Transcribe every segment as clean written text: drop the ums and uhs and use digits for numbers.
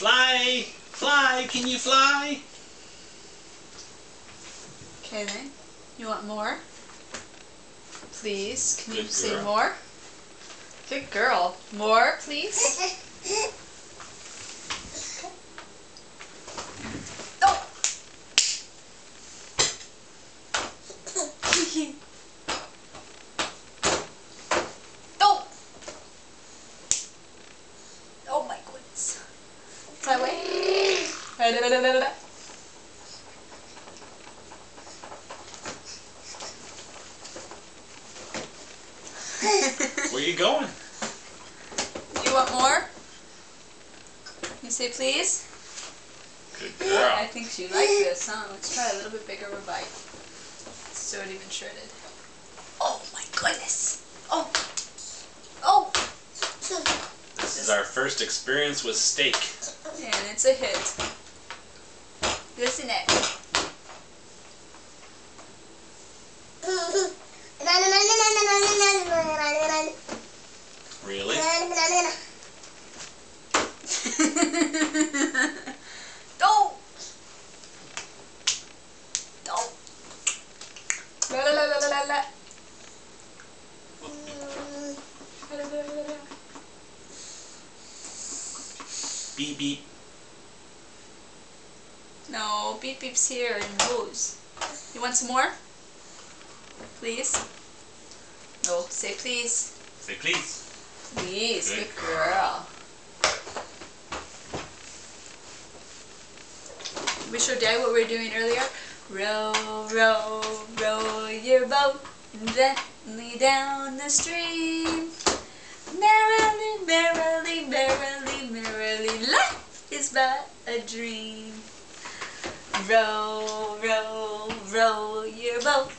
Fly! Fly! Can you fly? Okay then. You want more? Please. Can you Good say girl. more? Good girl. More, please? Oh! Oh! Oh my goodness. That way. Where you going? You want more? You say please? Good girl. I think she liked this, huh? Let's try a little bit bigger of a bite. So it even shredded. Oh my goodness! Oh! Oh! This is our first experience with steak. And it's a hit. Isn't it? Really? Don't! Don't! La la la la la la. Beep beep. No, beep beep's here and nose. You want some more? Please? No, say please. Say please. Please, Good good girl. We showed Dad what we were doing earlier. Row, row, row your boat gently down the stream. Merrily, merrily, merrily, merrily, life is but a dream. Row, row, row your boat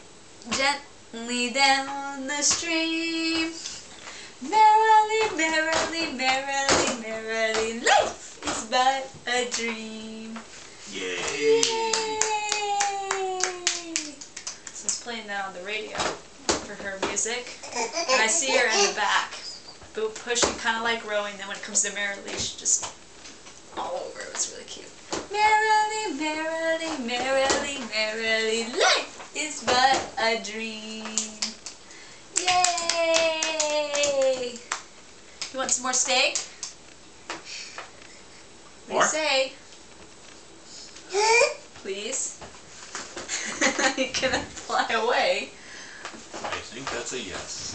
gently down the stream. Merrily, merrily, merrily, merrily, life is but a dream. Yay! Yay! So it's playing that on the radio for her music. And I see her in the back, boot pushing, kind of like rowing. Then when it comes to merrily, she's just all over. It was really cute. Merrily, merrily, merrily, merrily, life is but a dream. Yay! You want some more steak? What do you More? say? Please? You're gonna fly away. I think that's a yes.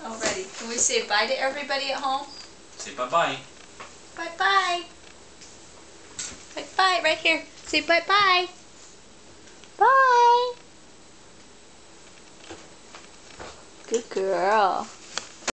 Alrighty, can we say bye to everybody at home? Say bye-bye. Bye-bye. Bye-bye, right here. Say bye-bye. Bye. Good girl.